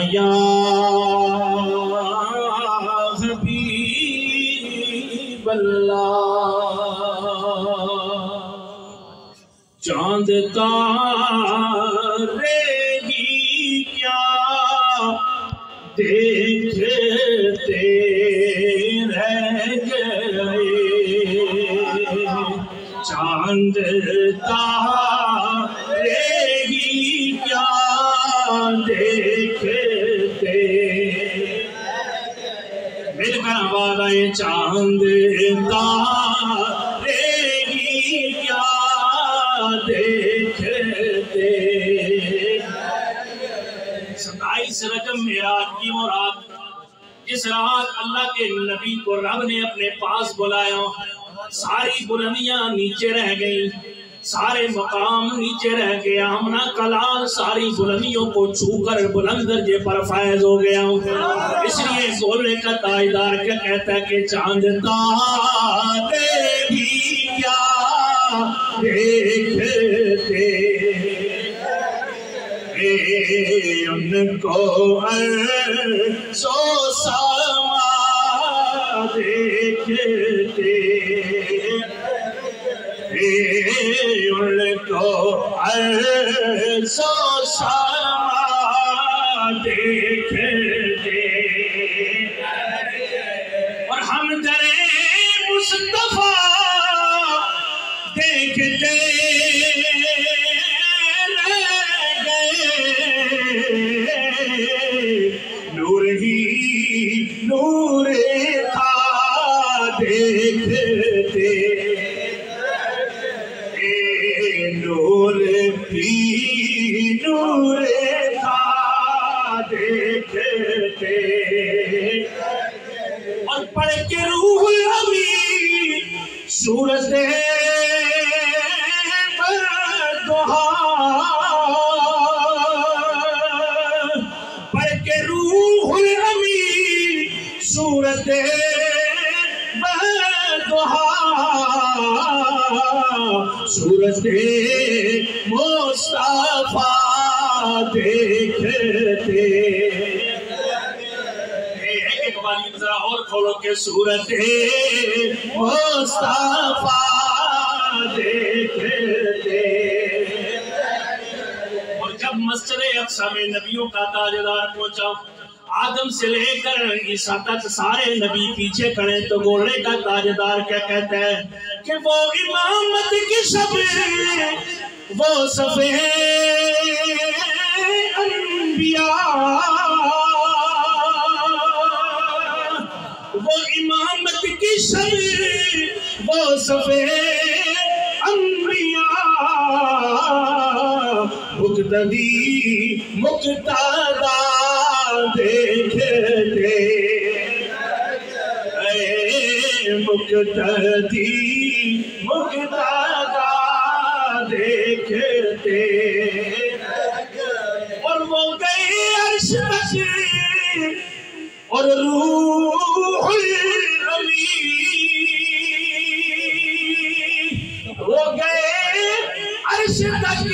یا حبیب اللہ چاند تارے ہی کیا دیکھتے رہ گئے چاند تارے ہی کیا دیکھتے مل کر آواز آئے چاند تارے ہی کیا دیکھتے 27 رجب معراج کی وہ رات جس رات اللہ کے نبی کو رب نے اپنے پاس بلایا ساری بلندیاں نیچے رہ گئی سارے مقام نیچے رہ گیا آمنہ کلال ساری بلندیوں کو چھو کر بلند درجے پر فائز ہو گیا اس لیے بولنے کا تاجدار کیا کہتا ہے کہ چاند تارے بھی کیا دیکھتے ان کو عرض و سما دیکھتے ان کو عرض و سما دیکھتے اور ہم در مصطفیٰ دیکھتے نور ہی نور تھا دیکھتے نور ہی نور تھا دیکھتے اور پڑھ کے روح الامین صورت بردہا صورت بردہا صورت مصطفیٰ دیکھتے ایک والی ذرا اور کھولو کہ صورت مصطفیٰ دیکھتے اور جب مسجد اقصی میں نبیوں کا تاجدار پہنچا آدم سے لے کر عیسیٰ تک سارے نبی پیچھے کھڑے تو گھوڑے کا تاجدار کیا کہتا ہے کہ وہ امامت کی شب وہ صفِ انبیاء وہ امامت کی شب وہ صفِ انبیاء مقتدی مقتدا دیکھتے مقتدی مقتدا دیکھتے اور وہ گئے عرش تک اور روح الامین وہ گئے عرش تک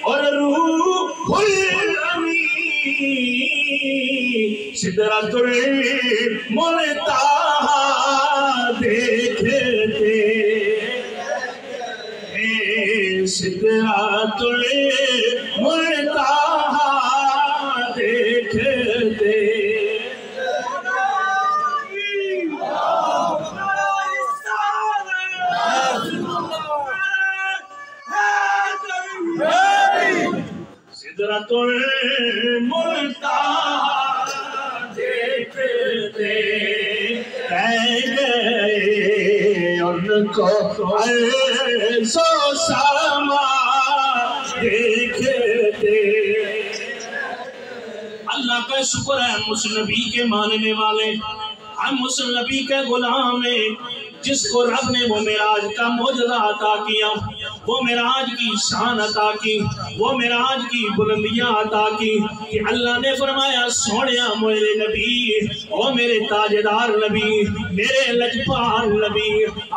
اور روح الامین سدرۃ المنتہا دیکھتے سدرۃ المنتہا دیکھتے سدرۃ المنتہا دیکھتے گئے ان کو عرض و سما دیکھتے اللہ کا شکر ہے ہم اس نبی کے ماننے والے ہم اس نبی کے غلام ہیں جس کو رب نے وہ معراج کا معجزہ عطا کیا وہ معراج کی شان عطا کی وہ معراج کی بلندیاں عطا کی کہ اللہ نے فرمایا سونیا میرے نبی او میرے تاجدار نبی میرے لجپال نبی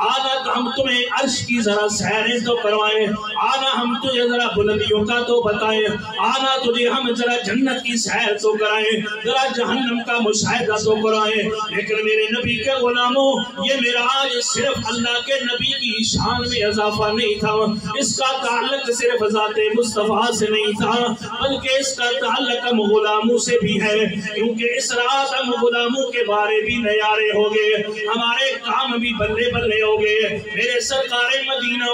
آدھا ہم تمہیں عرش کی ذرا سیریں تو کروائیں، آنا ہم تجھے ذرا بلندیوں کا تو بتائیں، آنا تجھے ہم ذرا جنت کی سیر تو کرائیں، ذرا جہنم کا مشاہدہ تو کرائیں۔ لیکن میرے نبی کے غلاموں، یہ معراج صرف اللہ کے نبی کی شان میں اضافہ نہیں تھا، اس کا تعلق صرف ذات مصطفیٰ سے نہیں تھا، بلکہ اس کا تعلق ہم غلاموں سے بھی ہے، کیونکہ اس رات ہم غلاموں کے بارے بھی نیارے ہو گئے، ہمارے کام بھی بلے بلے ہو گئے۔ میرے سرکار مدینہ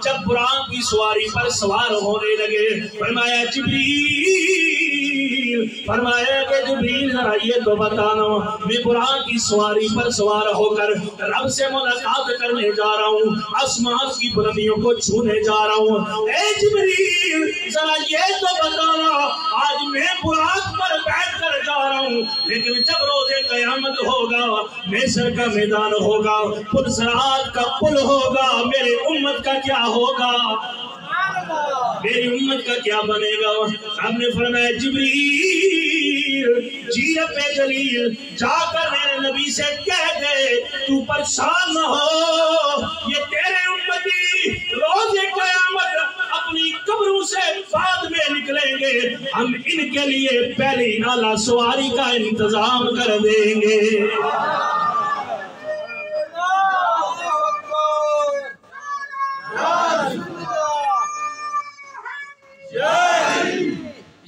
جب براق کی سواری پر سوار ہونے لگے، فرمایا فرمایا کہ جبریل ذرا یہ تو بتانا، میں براق کی سواری پر سوار ہو کر رب سے ملاقات کرنے جا رہا ہوں، آسمان کی بلندیوں کو چھونے جا رہا ہوں، اے جبریل ذرا یہ تو بتانا، آج میں براق پر بیٹھ کر جا رہا ہوں، لیکن جب روز قیامت ہوگا، محشر کا میدان ہوگا، پل صراط کا پل ہوگا، میرے امت کا کیا ہوگا، میری امت کا کیا بنے گا؟ آپ نے فرمایا جبریل جی رب جلیل جا کر میرے نبی سے کہہ دے تو پریشان نہ ہو، یہ تیرے امتی روز قیامت اپنی قبروں سے بعد میں نکلیں گے، ہم ان کے لیے پہلی اعلیٰ سواری کا انتظام کر دیں گے۔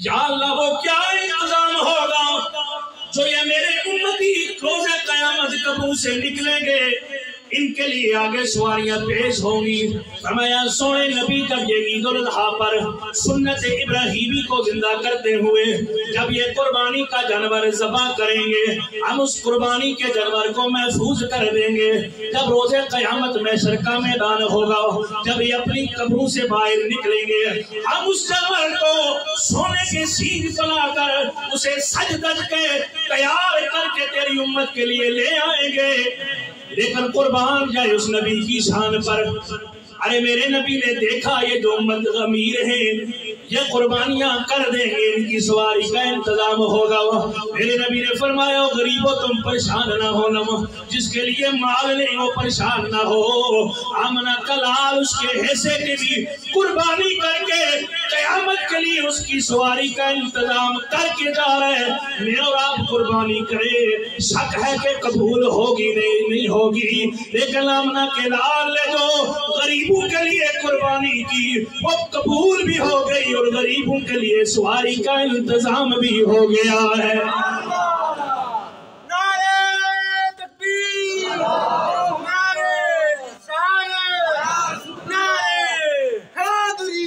یا اللہ وہ کیا انتظام ہوگا جو یہ میرے امتی روز قیامت قبروں سے نکلیں گے، ان کے لیے آگے سواریاں پیش ہوں گی۔ فرمایا سونے نبی کا یہ عید الاضحیٰ پر سنت ابراہیمی کو زندہ کرتے ہوئے جب یہ قربانی کا جانور ذبح کریں گے، ہم اس قربانی کے جانور کو محفوظ کر دیں گے، جب روز قیامت محشر کا میدان ہوگا، جب یہ اپنی قبروں سے باہر نکلیں گے، ہم اس جانور کو سونے کے سینگ بنا کر اسے سج دج کے تیار کر کے تیری امت کے لیے لے آئیں گے۔ لیکن قربان جائے اس نبی کی شان پر، ارے میرے نبی نے دیکھا یہ جو امت غمیر ہیں یہ قربانیاں کر دیں گے، ان کی سواری کا انتظام ہوگا۔ میرے نبی نے فرمایا غریبوں تم پریشان نہ ہونا، جس کے لیے مال نہیں وہ پریشان نہ ہو، آمنہ کلال اس کے حصے کی بھی قربانی کر کے قیامت کے لیے اس کی سواری کا انتظام کر کے جا رہے ہیں، میں اور آپ قربانی کرے، شک ہے کہ قبول ہوگی نہیں ہوگی، لیکن آمنہ کلال نے جو غریبوں کے لیے قربانی کی وہ قبول بھی ہو گئی، اور غریبوں کے لیے سواری کا انتظام بھی ہو گیا ہے۔ نعرہ تکبیر، نعرہ رسالت، نعرہ حیدری۔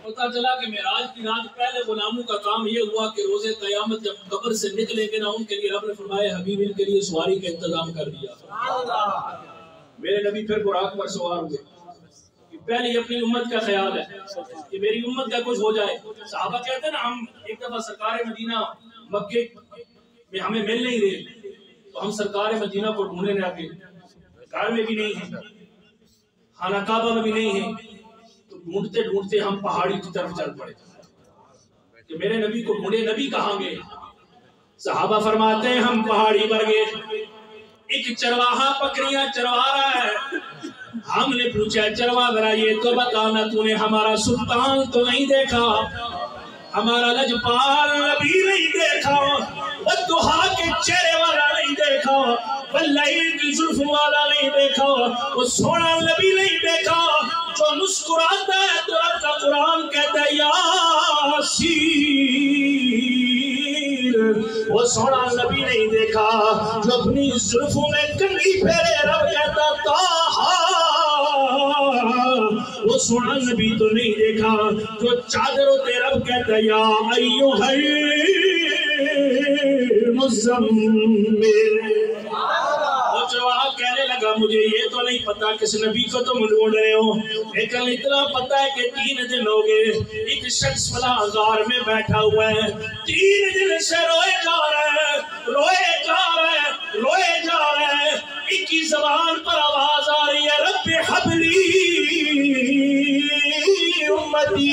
پتہ چلا کہ معراج کی رات پہلے غلاموں کا کام یہ ہوا کہ روز قیامت جب قبر سے نکلیں گے نا، ان کے لیے رب نے فرمایا حبیب ان کے لیے سواری کا انتظام کر دیا۔ میرے نبی پھر براق پر سوار ہوئے، پہلے اپنی امت کا خیال ہے کہ میری امت کا کچھ ہو جائے۔ صحابہ کہتے ہیں نا، ہم ایک دفعہ سرکار مدینہ مکے میں ہمیں مل نہیں رہے، تو ہم سرکار مدینہ کو ڈھونڈنے لگے، گھر میں بھی نہیں ہیں، خانہ کعبہ میں بھی نہیں ہیں، تو ڈھونڈتے ڈھونڈتے ہم پہاڑی کی طرف چل پڑے کہ میرے نبی کو ڈھونڈے، نبی کہاں گئے؟ صحابہ فرماتے ہیں ہم پہاڑی پر گئے، ایک چرواہا بکریاں چروا رہا ہے، ہم نے پوچھا چروا ذرا یہ تو بتانا تو نے ہمارا سلطان تو نہیں دیکھا، ہمارا لجپال نبی نہیں دیکھا، والضحا کے چہرے والا نہیں دیکھا، واللیل کی زلف والا نہیں دیکھا، وہ سونا نبی نہیں دیکھا جو مسکراتا ہے تو رب کا قرآن کہتا ہے یاسین، وہ سونا نبی نہیں دیکھا جو اپنی زلفوں میں کنگھی پھیرے رب کہتا طٰہٰ، وہ سونا نبی تو نہیں دیکھا جو چادر ہوتے رب کہتا ہے یا ایھا المزمل۔ وہ چرواہا کہنے لگا مجھے یہ تو نہیں پتا کس نبی کو تم ڈھونڈ رہے ہو، لیکن اتنا پتا ہے کہ 3 دن ہو گئے ایک شخص فلاں غار میں بیٹھا ہوا ہے، 3 دن سے روئے جا رہا ہے، روئے جا رہا ہے، روئے جا رہا ہے، ایک ہی زبان پر آواز آ رہی ہے رب حبلی امتی،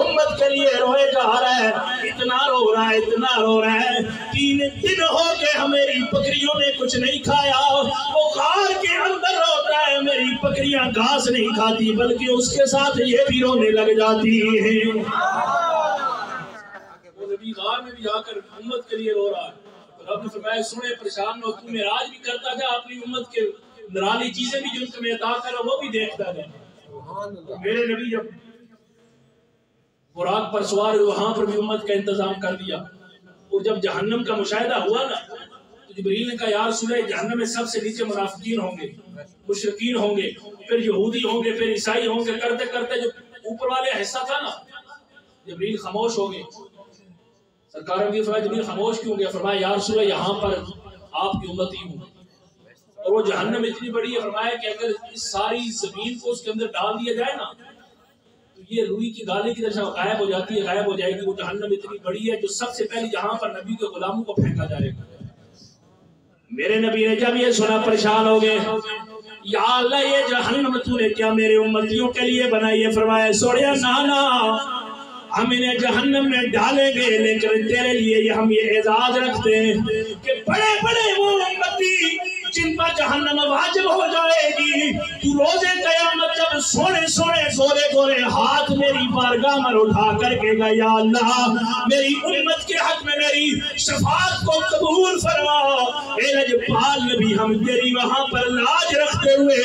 امت کے لیے روئے جا رہا ہے، اتنا رو رہا ہے، اتنا رو رہا ہے، 3 دن ہو گئے ہمیری بکریوں نے کچھ نہیں کھایا، وہ غار کے اندر بکریاں گھاس نہیں کھاتی بلکہ اس کے ساتھ یہ بھی رونے لگ جاتی ہیں۔ وہ نبی غار میں بھی جا کر امت کے لیے رو رہا ہے، رب نے فرمایا سنے پریشان ہو، تو معراج بھی کرتا جا، اپنی امت کے نرالی چیزیں بھی جو تمہیں عطا کرا وہ بھی دیکھتا جا۔ میرے نبی جب براق پر سوار ہوئے وہاں پر بھی امت کا انتظام کر دیا، اور جب جہنم کا مشاہدہ ہوا نا تو جبریل نے کہا یا رسول اللہ جہنم میں سب سے نیچے منافقین ہوں گے، مشرکین ہوں گے، پھر یہودی ہوں گے، پھر عیسائی ہوں گے، کرتے کرتے جو اوپر والے حصہ تھا نا جبریل خاموش ہو گئے۔ سرکار نے فرمایا جبریل خاموش کیوں گیا؟ فرمایا یا رسول اللہ یہاں پر آپ کی امت ہی ہوں، اور وہ جہنم اتنی بڑی ہے، فرمایا کہ اگر اس ساری زمین کو اس کے اندر ڈال دیا جائے نا تو یہ روئی کی گالی کی طرح غائب ہو جاتی ہے، غائب ہو جائے گی۔ وہ جہنم اتنی بڑی ہے جو سب سے پہلے جہاں پر نبی کے غلاموں کو پھینکا جائے گا۔ میرے نبی نے جب یہ سنا پریشان ہو گئے، یا اللہ یہ جہنم تو نے کیا میرے امتیوں کے لیے بنائی ہے؟ فرمایا سوڑیا نانا ہم انہیں جہنم میں ڈالیں گے، لیکن تیرے لیے ہم یہ اعزاز رکھتے ہیں کہ بڑے بڑے وہ امتی جن پر جہنم واجب ہو جائے گی، تو روزے قیامت جب سونے سونے گورے گورے ہاتھ میری بارگاہ میں اٹھا کر کے گا یا اللہ میری امت کے حق میں میری شفاعت کو قبول فرما۔ اے لجپال نبی ہم تیری وہاں پر لاج رکھتے ہوئے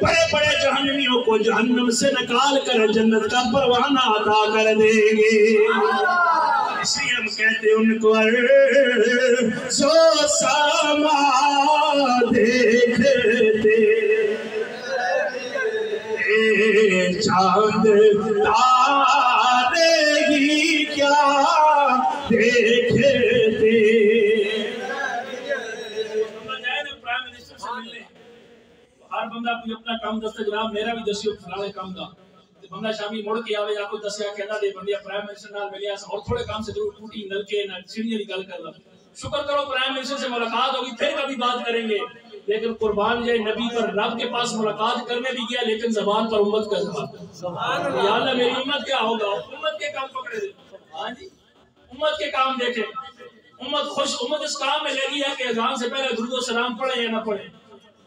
بڑے بڑے جہنمیوں کو جہنم سے نکال کر جنت کا پروانہ عطا کر دیں گے۔ اس لیے ہم کہتے ہیں ان کو سو سما دیکھتے چاند تارے ہی کیا دیکھتے۔ ہر بندہ کوئی اپنا کام دستا جناب میرا بھی دسیو فلانے کام دا بندہ شامی مڑ کے آوے یا کوئی دسیا کہنا دے بندیا پرائم منسٹر نال ملیا اور تھوڑے کام سے ضرور ٹوٹی نلکے نہ سیڑھیاں کی گل کر رہا۔ شکر کرو پرائم منسٹر سے ملاقات ہوگی پھر کبھی بات کریں گے، لیکن قربان جائے نبی پر رب کے پاس ملاقات کرنے بھی گیا لیکن زبان پر امت کا زبان۔ یا اللہ میری امت کیا ہوگا؟ امت کے کام پکڑے دے، ہاں جی امت کے کام دیکھیں۔ امت خوش، امت اس کام میں لگی ہے کہ اذان سے پہلے درود و سلام پڑھے یا نہ پڑھے۔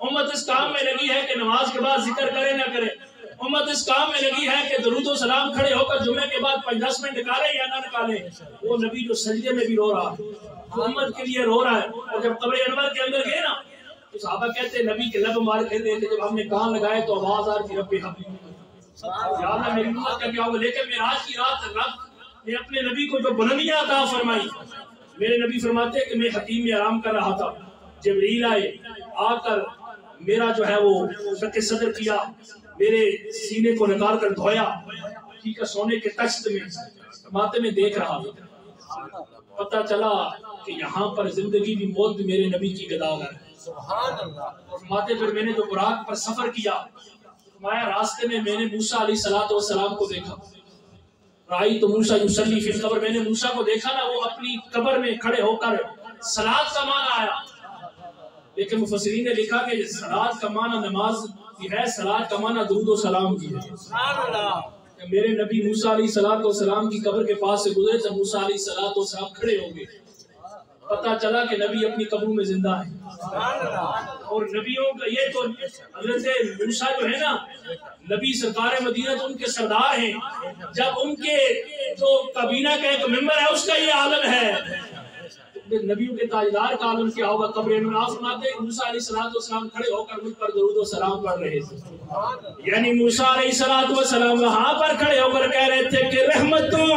امت اس کام میں لگی ہے کہ نماز کے بعد ذکر کرے نہ کرے۔ امت اس کام میں لگی ہے کہ درود و سلام کھڑے ہو کر جمعے کے بعد 5-10 منٹ نکالے یا نہ نکالے۔ وہ نبی جو سجدے میں بھی رو رہا، جو امت کے لیے رو رہا ہے، اور جب قبر انور کے اندر گئے نا تو صحابہ کہتے ہیں نبی کے لب مار کہتے تھے جب ہم نے کان لگائے تو آواز آ رہی رب حبیب یا اللہ میری امت کا کیا ہوگا۔ لیکن معراج کی رات رب نے اپنے نبی کو جو بلندیاں عطا فرمائی، میرے نبی فرماتے ہیں کہ میں حتیم میں آرام کر رہا تھا، جبریل آئے آ کر میرا جو ہے وہ شق صدر کیا، میرے سینے کو نکال کر دھویا، ٹھیک ہے سونے کے تخت میں ماتے میں دیکھ رہا تھا۔ پتہ چلا کہ یہاں پر زندگی بھی موت بھی میرے نبی کی گداگر ہے۔ فرماتے پھر میں نے جو براق پر سفر کیا، فرمایا راستے میں میں نے موسیٰ علیہ السلام کو دیکھا، رائی تو موسیٰ یصلی فی القبر، میں نے موسیٰ کو دیکھا نا وہ اپنی قبر میں کھڑے ہو کر صلاۃ کا معنی آیا، لیکن مفسرین نے لکھا کہ صلاۃ کا معنی نماز کی ہے، صلاۃ کا معنی درود و سلام کی ہے۔ میرے نبی موسیٰ علیہ السلام کی قبر کے پاس سے گزرے تو موسیٰ علیہ السلام کھڑے ہو گئے، پتہ چلا کہ نبی اپنی قبروں میں زندہ ہے۔ اور نبیوں کا یہ تو حضرت موسیٰ جو ہے نا نبی سرکار مدینہ تو ان کے سردار ہیں، جب ان کے جو کابینہ کا ایک ممبر ہے اس کا یہ عالم ہے، نبیوں کے تاجدار کا عالم کیا ہوگا۔ قبر انور فرماتے ہیں موسیٰ علیہ السلام کھڑے ہو کر مجھ پر درود و سلام پڑھ رہے تھے، یعنی موسیٰ علیہ السلام وہاں پر کھڑے ہو کر کہہ رہے تھے کہ رحمتوں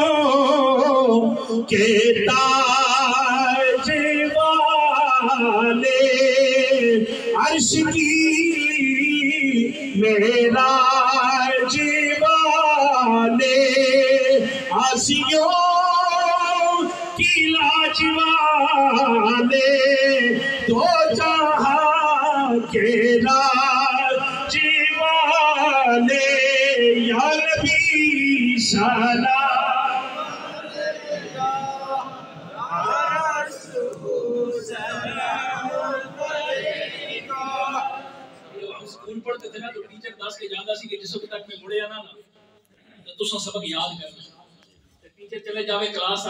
کے تاج والے عرش کی معراج والے آسیوں کی لاج والے دو جہاں کے راج والے یا نبی سلام پڑھتے تھے نا تو ٹیچر دس کے جانا سی کہ جس وقت تک میں مڑے آنا نا تو سبق یاد کرنا، ٹیچر چلے جاوے کلاس